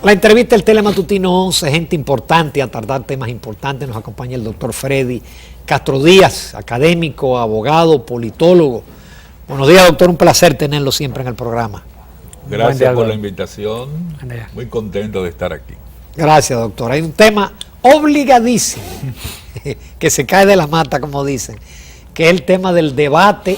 La entrevista del Telematutino 11, gente importante, a tratar temas importantes. Nos acompaña el doctor Freddy Castro Díaz, académico, abogado, politólogo. Buenos días, doctor, un placer tenerlo siempre en el programa. Gracias por la invitación, muy contento de estar aquí. Gracias, doctor. Hay un tema obligadísimo, que se cae de la mata, como dicen, que es el tema del debate,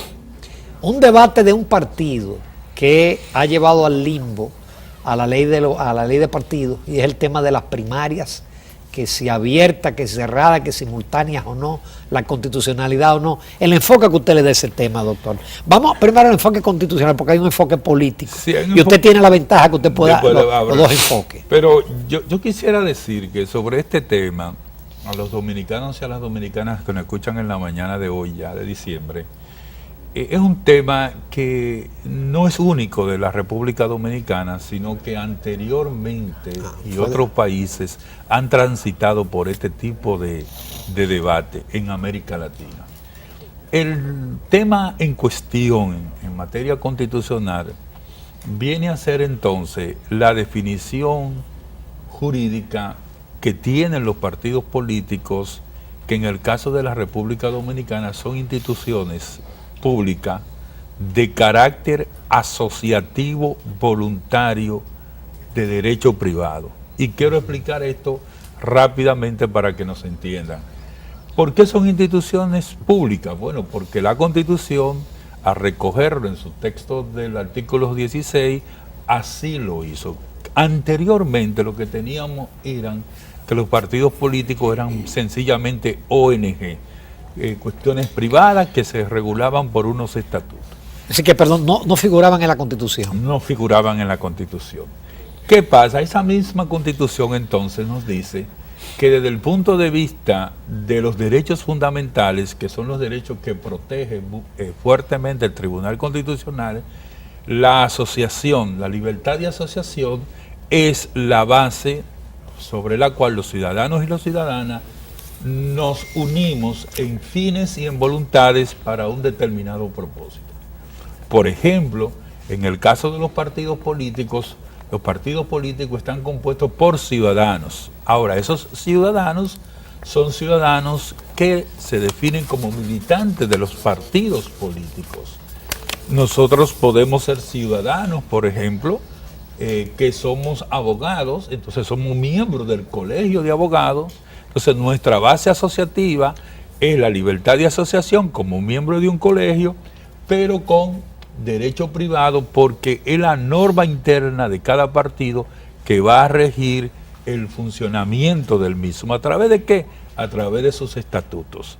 un debate de un partido que ha llevado al limbo a la ley de partidos, y es el tema de las primarias, que si abierta, que si cerrada, que simultáneas o no, la constitucionalidad o no. El enfoque que usted le dé a ese tema, doctor. Vamos primero al enfoque constitucional, porque hay un enfoque político. Sí, y usted tiene la ventaja que usted pueda los dos enfoques. Pero yo quisiera decir que sobre este tema, a los dominicanos y a las dominicanas que nos escuchan en la mañana de hoy, ya de diciembre, es un tema que no es único de la República Dominicana, sino que anteriormente otros países han transitado por este tipo de debate en América Latina. El tema en cuestión en materia constitucional viene a ser entonces la definición jurídica que tienen los partidos políticos, que en el caso de la República Dominicana son instituciones pública de carácter asociativo voluntario de derecho privado. Y quiero explicar esto rápidamente para que nos entiendan. ¿Por qué son instituciones públicas? Bueno, porque la Constitución, al recogerlo en su texto del artículo 16, así lo hizo. Anteriormente lo que teníamos eran que los partidos políticos eran sencillamente ONG, cuestiones privadas que se regulaban por unos estatutos. Así que, perdón, no figuraban en la Constitución. No figuraban en la Constitución. ¿Qué pasa? Esa misma Constitución entonces nos dice que desde el punto de vista de los derechos fundamentales, que son los derechos que protege fuertemente el Tribunal Constitucional, la asociación, la libertad de asociación es la base sobre la cual los ciudadanos y las ciudadanas nos unimos en fines y en voluntades para un determinado propósito. Por ejemplo, en el caso de los partidos políticos están compuestos por ciudadanos. Ahora, esos ciudadanos son ciudadanos que se definen como militantes de los partidos políticos. Nosotros podemos ser ciudadanos, por ejemplo, que somos abogados, entonces somos miembros del colegio de abogados. Entonces nuestra base asociativa es la libertad de asociación como miembro de un colegio, pero con derecho privado, porque es la norma interna de cada partido que va a regir el funcionamiento del mismo. ¿A través de qué? A través de sus estatutos.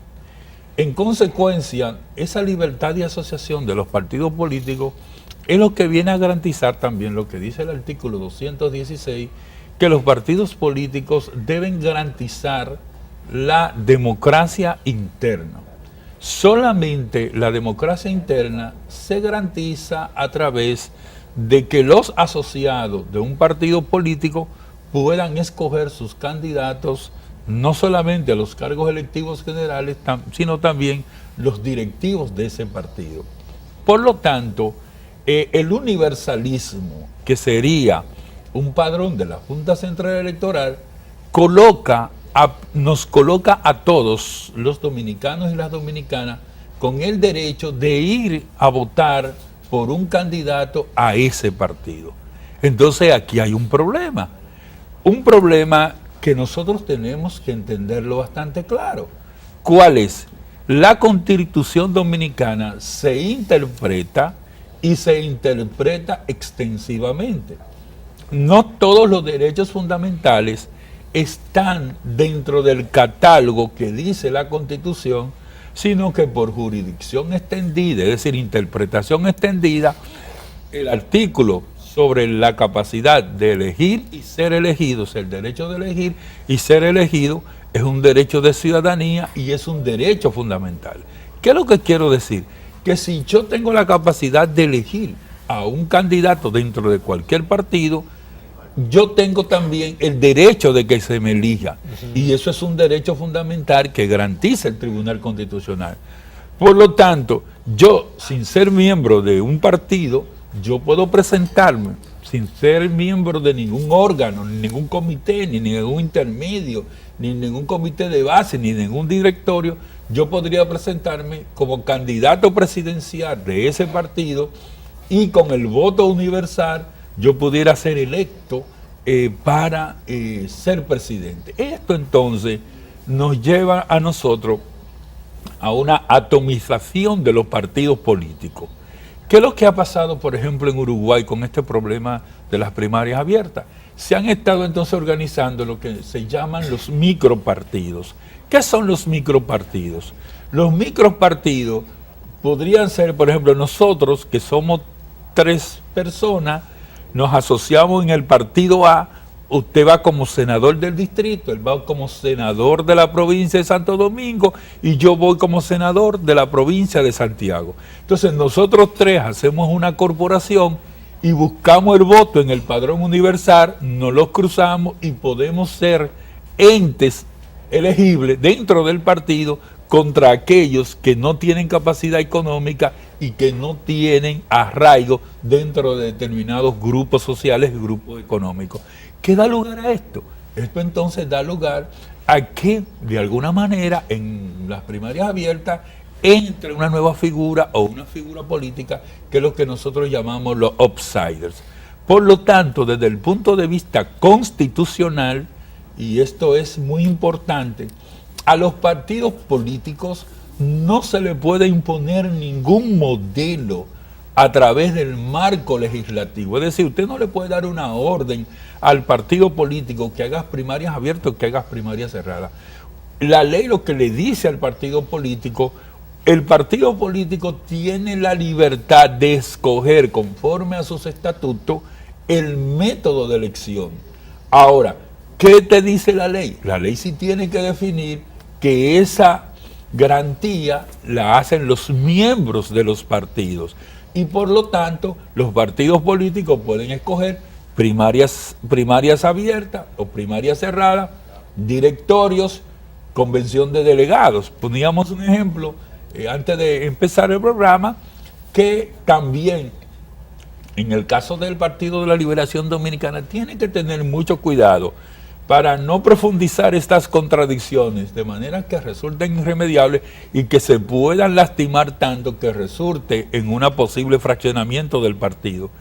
En consecuencia, esa libertad de asociación de los partidos políticos es lo que viene a garantizar también lo que dice el artículo 216, que los partidos políticos deben garantizar la democracia interna. Solamente la democracia interna se garantiza a través de que los asociados de un partido político puedan escoger sus candidatos, no solamente a los cargos electivos generales, sino también los directivos de ese partido. Por lo tanto, el universalismo, que sería un padrón de la Junta Central Electoral, nos coloca a todos los dominicanos y las dominicanas con el derecho de ir a votar por un candidato a ese partido. Entonces aquí hay un problema que nosotros tenemos que entenderlo bastante claro. ¿Cuál es? La Constitución Dominicana se interpreta extensivamente. No todos los derechos fundamentales están dentro del catálogo que dice la Constitución, sino que por jurisdicción extendida, es decir, interpretación extendida, el artículo sobre la capacidad de elegir y ser elegidos, el derecho de elegir y ser elegido, es un derecho de ciudadanía y es un derecho fundamental. ¿Qué es lo que quiero decir? Que si yo tengo la capacidad de elegir a un candidato dentro de cualquier partido, yo tengo también el derecho de que se me elija. Y eso es un derecho fundamental que garantiza el Tribunal Constitucional. Por lo tanto, yo, sin ser miembro de un partido, yo puedo presentarme sin ser miembro de ningún órgano, ni ningún comité, ni ningún intermedio, ni ningún comité de base, ni ningún directorio, yo podría presentarme como candidato presidencial de ese partido y con el voto universal yo pudiera ser electo para ser presidente. Esto entonces nos lleva a nosotros a una atomización de los partidos políticos. ¿Qué es lo que ha pasado, por ejemplo, en Uruguay con este problema de las primarias abiertas? Se han estado entonces organizando lo que se llaman los micropartidos. ¿Qué son los micropartidos? Los micropartidos podrían ser, por ejemplo, nosotros que somos 3 personas, nos asociamos en el partido A, usted va como senador del distrito, él va como senador de la provincia de Santo Domingo y yo voy como senador de la provincia de Santiago. Entonces nosotros 3 hacemos una corporación y buscamos el voto en el padrón universal, nos los cruzamos y podemos ser entes elegibles dentro del partido contra aquellos que no tienen capacidad económica y que no tienen arraigo dentro de determinados grupos sociales y grupos económicos. ¿Qué da lugar a esto? Esto entonces da lugar a que, de alguna manera, en las primarias abiertas, entre una nueva figura o una figura política que es lo que nosotros llamamos los outsiders. Por lo tanto, desde el punto de vista constitucional, y esto es muy importante, a los partidos políticos no se le puede imponer ningún modelo a través del marco legislativo. Es decir, usted no le puede dar una orden al partido político que hagas primarias abiertas o que hagas primarias cerradas. La ley lo que le dice al partido político, el partido político tiene la libertad de escoger conforme a sus estatutos el método de elección. Ahora, ¿qué te dice la ley? La ley sí tiene que definir que esa garantía la hacen los miembros de los partidos y por lo tanto los partidos políticos pueden escoger primarias abiertas o primarias cerradas, directorios, convención de delegados. Poníamos un ejemplo antes de empezar el programa que también en el caso del Partido de la Liberación Dominicana tiene que tener mucho cuidado para no profundizar estas contradicciones de manera que resulten irremediables y que se puedan lastimar tanto que resulte en un posible fraccionamiento del partido.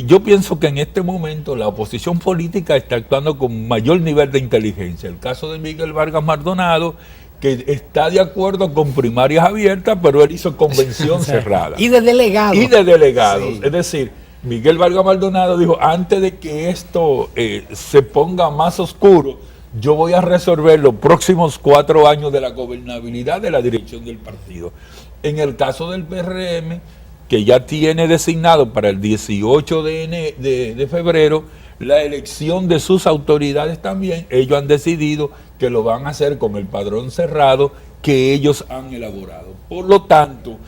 Yo pienso que en este momento la oposición política está actuando con mayor nivel de inteligencia. El caso de Miguel Vargas Maldonado, que está de acuerdo con primarias abiertas, pero él hizo convención cerrada. Y de delegados. Sí. Es decir, Miguel Vargas Maldonado dijo, antes de que esto se ponga más oscuro, yo voy a resolver los próximos 4 años de la gobernabilidad de la dirección del partido. En el caso del PRM, que ya tiene designado para el 18 de febrero la elección de sus autoridades también, ellos han decidido que lo van a hacer con el padrón cerrado que ellos han elaborado. Por lo tanto,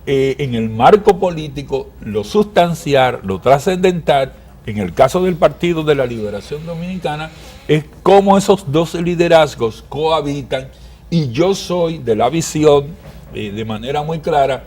en el marco político, lo sustancial, lo trascendental, en el caso del Partido de la Liberación Dominicana, es cómo esos 2 liderazgos cohabitan, y yo soy de la visión, de manera muy clara,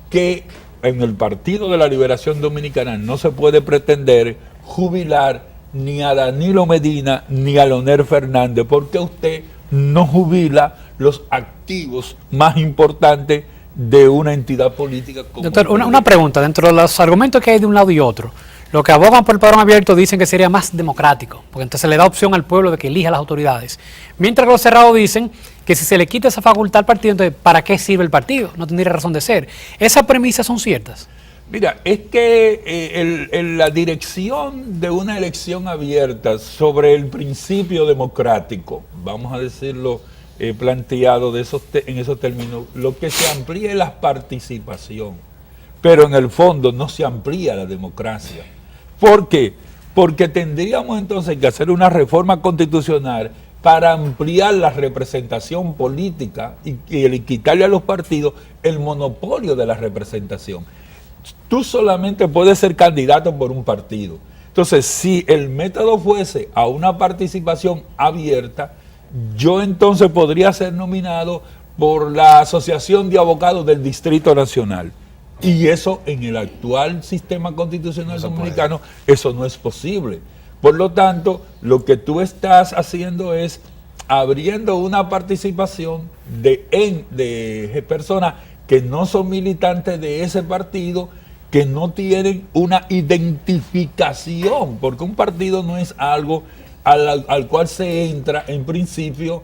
que en el Partido de la Liberación Dominicana no se puede pretender jubilar ni a Danilo Medina ni a Leonel Fernández, porque usted no jubila los activos más importantes de una entidad política como... Doctor, una pregunta, dentro de los argumentos que hay de un lado y otro, los que abogan por el padrón abierto dicen que sería más democrático, porque entonces le da opción al pueblo de que elija a las autoridades, mientras que los cerrados dicen que si se le quita esa facultad al partido, entonces ¿para qué sirve el partido? No tendría razón de ser. ¿Esas premisas son ciertas? Mira, es que la dirección de una elección abierta sobre el principio democrático, vamos a decirlo planteado en esos términos, lo que se amplía es la participación, pero en el fondo no se amplía la democracia. ¿Por qué? Porque tendríamos entonces que hacer una reforma constitucional para ampliar la representación política y quitarle a los partidos el monopolio de la representación. Tú solamente puedes ser candidato por un partido. Entonces, si el método fuese a una participación abierta, yo entonces podría ser nominado por la Asociación de Abogados del Distrito Nacional. Y eso en el actual sistema constitucional dominicano, eso no es posible. Por lo tanto, lo que tú estás haciendo es abriendo una participación de personas que no son militantes de ese partido, que no tienen una identificación, porque un partido no es algo al cual se entra en principio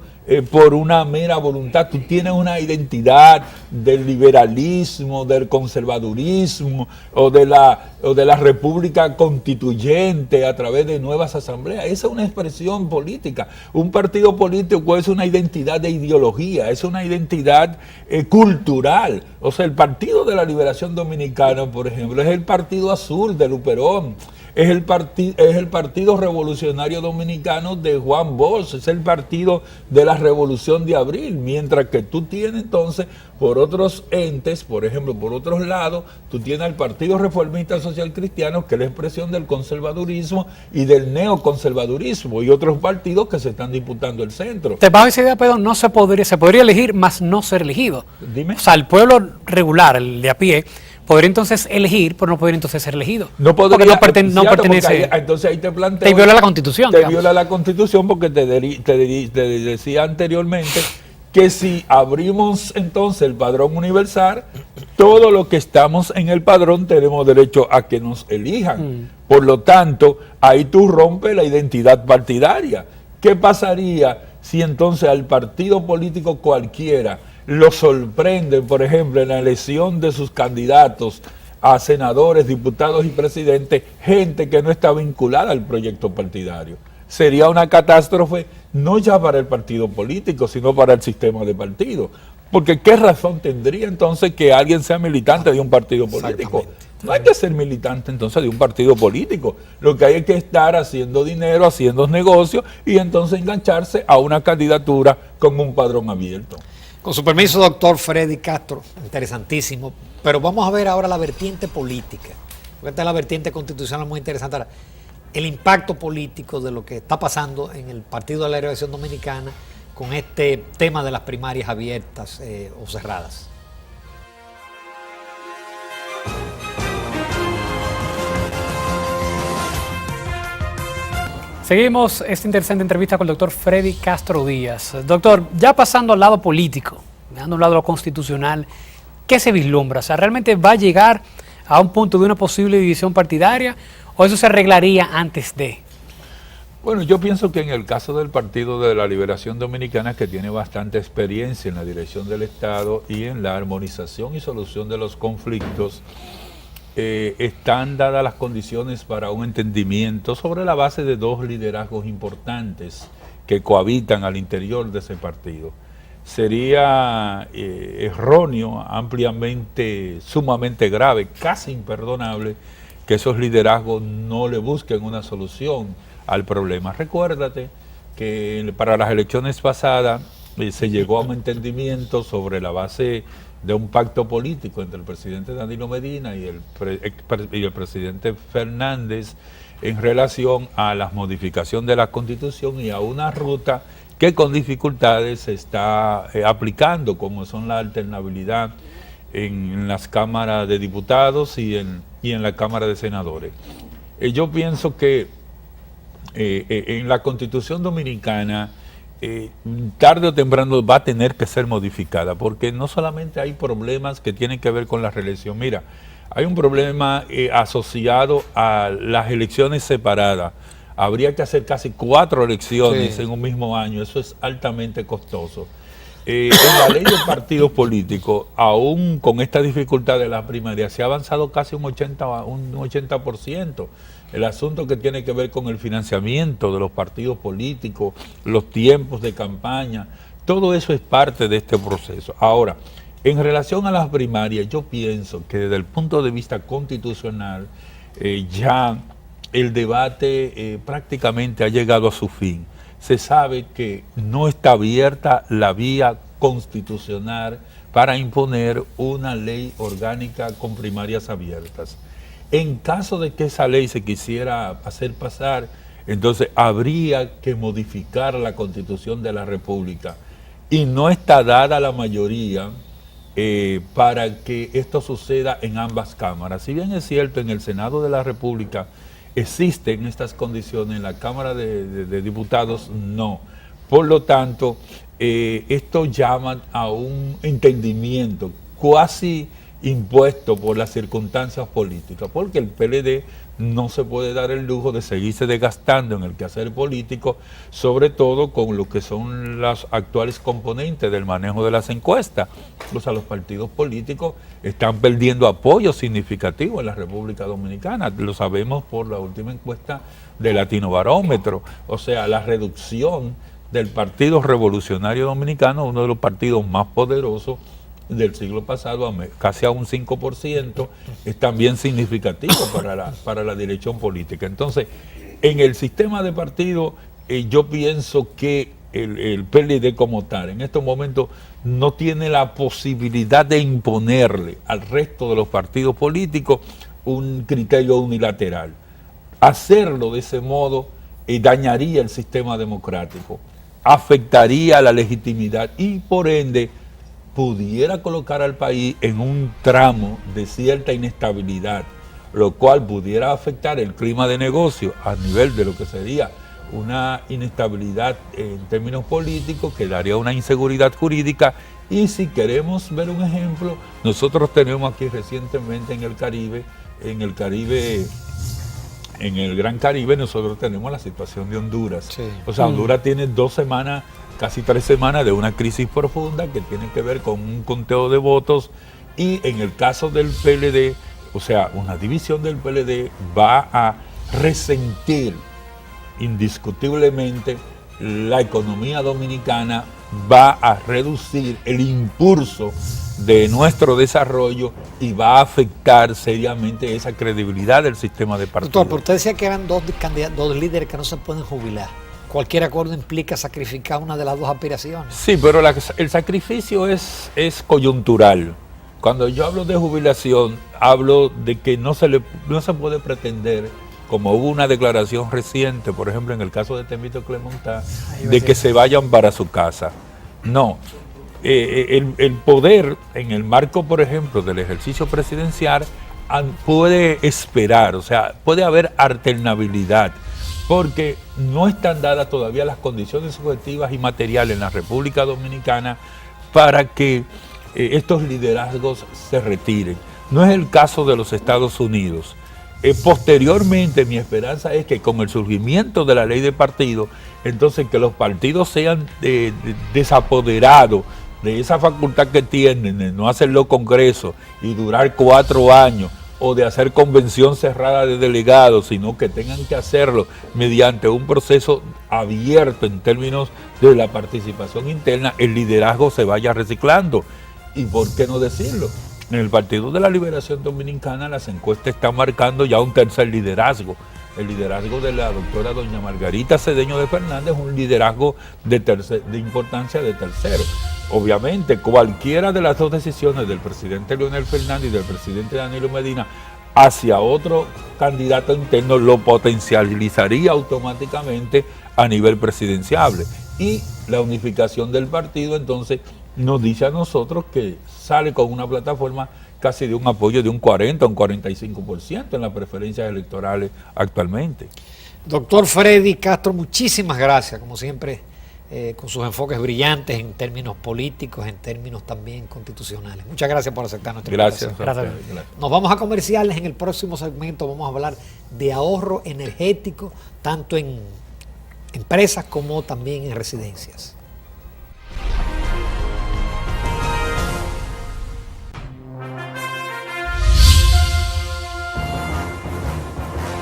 por una mera voluntad. Tú tienes una identidad del liberalismo, del conservadurismo o de la república constituyente a través de nuevas asambleas. Esa es una expresión política. Un partido político es una identidad de ideología, es una identidad cultural. O sea, el Partido de la Liberación Dominicana, por ejemplo, es el Partido Azul de Luperón. Es el Partido Revolucionario Dominicano de Juan Bosch, es el partido de la Revolución de Abril, mientras que tú tienes entonces por otros entes, por ejemplo, por otros lados, tú tienes al Partido Reformista Social Cristiano, que es la expresión del conservadurismo y del neoconservadurismo, y otros partidos que se están disputando el centro. Te bajo esa idea, pero no se podría elegir, más no ser elegido. Dime. O sea, el pueblo regular, el de a pie, podría entonces elegir, pero no podría entonces ser elegido. No podría, porque no pertenece. Entonces ahí te planteo. Te viola la Constitución. Te viola la Constitución porque te decía anteriormente que si abrimos entonces el padrón universal, todos los que estamos en el padrón tenemos derecho a que nos elijan. Por lo tanto, ahí tú rompes la identidad partidaria. ¿Qué pasaría si entonces al partido político cualquiera lo sorprenden, por ejemplo, en la elección de sus candidatos a senadores, diputados y presidentes, gente que no está vinculada al proyecto partidario? Sería una catástrofe no ya para el partido político, sino para el sistema de partidos. Porque ¿qué razón tendría entonces que alguien sea militante de un partido político? No hay que ser militante entonces de un partido político. Lo que hay es que estar haciendo dinero, haciendo negocios y entonces engancharse a una candidatura con un padrón abierto. Con su permiso, doctor Freddy Castro, interesantísimo. Pero vamos a ver ahora la vertiente política, porque esta es la vertiente constitucional muy interesante. Ahora, el impacto político de lo que está pasando en el Partido de la Liberación Dominicana con este tema de las primarias abiertas o cerradas. Seguimos esta interesante entrevista con el doctor Freddy Castro Díaz. Doctor, ya pasando al lado político, dejando a un lado lo constitucional, ¿qué se vislumbra? O sea, ¿realmente va a llegar a un punto de una posible división partidaria o eso se arreglaría antes de? Bueno, yo pienso que en el caso del Partido de la Liberación Dominicana, que tiene bastante experiencia en la dirección del Estado y en la armonización y solución de los conflictos, están dadas las condiciones para un entendimiento sobre la base de dos liderazgos importantes que cohabitan al interior de ese partido. Sería erróneo, ampliamente, sumamente grave, casi imperdonable, que esos liderazgos no le busquen una solución al problema. Recuérdate que para las elecciones pasadas se llegó a un entendimiento sobre la base de un pacto político entre el presidente Danilo Medina y el presidente Fernández en relación a la modificación de la Constitución y a una ruta que con dificultades se está aplicando, como son la alternabilidad en las cámaras de diputados y en la Cámara de Senadores. Yo pienso que en la Constitución Dominicana tarde o temprano va a tener que ser modificada, porque no solamente hay problemas que tienen que ver con la reelección. Mira, hay un problema asociado a las elecciones separadas. Habría que hacer casi 4 elecciones en un mismo año. Eso es altamente costoso. En la ley de partidos políticos, aún con esta dificultad de la primaria, se ha avanzado casi un 80%. El asunto que tiene que ver con el financiamiento de los partidos políticos, los tiempos de campaña, todo eso es parte de este proceso. Ahora, en relación a las primarias, yo pienso que desde el punto de vista constitucional, ya el debate prácticamente ha llegado a su fin. Se sabe que no está abierta la vía constitucional para imponer una ley orgánica con primarias abiertas. En caso de que esa ley se quisiera hacer pasar, entonces habría que modificar la Constitución de la República. Y no está dada la mayoría para que esto suceda en ambas cámaras. Si bien es cierto, en el Senado de la República existen estas condiciones, en la Cámara de Diputados no. Por lo tanto, esto llama a un entendimiento cuasi impuesto por las circunstancias políticas, porque el PLD no se puede dar el lujo de seguirse desgastando en el quehacer político, sobre todo con lo que son las actuales componentes del manejo de las encuestas. O sea, los partidos políticos están perdiendo apoyo significativo en la República Dominicana, lo sabemos por la última encuesta de Latino Barómetro. O sea, la reducción del Partido Revolucionario Dominicano, uno de los partidos más poderosos del siglo pasado, casi a un 5%, es también significativo para la dirección política. Entonces, en el sistema de partido, yo pienso que el PLD como tal, en estos momentos, no tiene la posibilidad de imponerle al resto de los partidos políticos un criterio unilateral. Hacerlo de ese modo dañaría el sistema democrático, afectaría la legitimidad y, por ende, pudiera colocar al país en un tramo de cierta inestabilidad, lo cual pudiera afectar el clima de negocio a nivel de lo que sería una inestabilidad en términos políticos, que daría una inseguridad jurídica. Y si queremos ver un ejemplo, nosotros tenemos aquí recientemente en el Gran Caribe, nosotros tenemos la situación de Honduras. Sí. O sea, Honduras tiene 2 semanas, casi 3 semanas de una crisis profunda que tiene que ver con un conteo de votos, y en el caso del PLD, o sea, una división del PLD va a resentir indiscutiblemente la economía dominicana, va a reducir el impulso de nuestro desarrollo y va a afectar seriamente esa credibilidad del sistema de partidos. Doctor, pero usted decía que eran dos líderes que no se pueden jubilar. Cualquier acuerdo implica sacrificar una de las dos aspiraciones. Sí, pero el sacrificio es coyuntural. Cuando yo hablo de jubilación, hablo de que no se puede pretender, como hubo una declaración reciente, por ejemplo, en el caso de Temito Clemontá, de que se vayan para su casa. No. El poder, en el marco, por ejemplo, del ejercicio presidencial, puede esperar, o sea, puede haber alternabilidad, porque no están dadas todavía las condiciones subjetivas y materiales en la República Dominicana para que estos liderazgos se retiren. No es el caso de los Estados Unidos. Posteriormente, mi esperanza es que con el surgimiento de la ley de partidos, entonces que los partidos sean desapoderados de esa facultad que tienen de no hacerlo congreso y durar 4 años, o de hacer convención cerrada de delegados, sino que tengan que hacerlo mediante un proceso abierto en términos de la participación interna, el liderazgo se vaya reciclando. ¿Y por qué no decirlo? En el Partido de la Liberación Dominicana las encuestas están marcando ya un tercer liderazgo. El liderazgo de la doctora doña Margarita Cedeño de Fernández es un liderazgo de importancia de tercero. Obviamente, cualquiera de las dos decisiones del presidente Leonel Fernández y del presidente Danilo Medina hacia otro candidato interno lo potencializaría automáticamente a nivel presidenciable. Y la unificación del partido entonces nos dice a nosotros que sale con una plataforma casi de un apoyo de un 40 o un 45% en las preferencias electorales actualmente. Doctor Freddy Castro, muchísimas gracias, como siempre, con sus enfoques brillantes en términos políticos, en términos también constitucionales. Muchas gracias por aceptar nuestra invitación. Gracias. Nos vamos a comerciales. En el próximo segmento vamos a hablar de ahorro energético, tanto en empresas como también en residencias.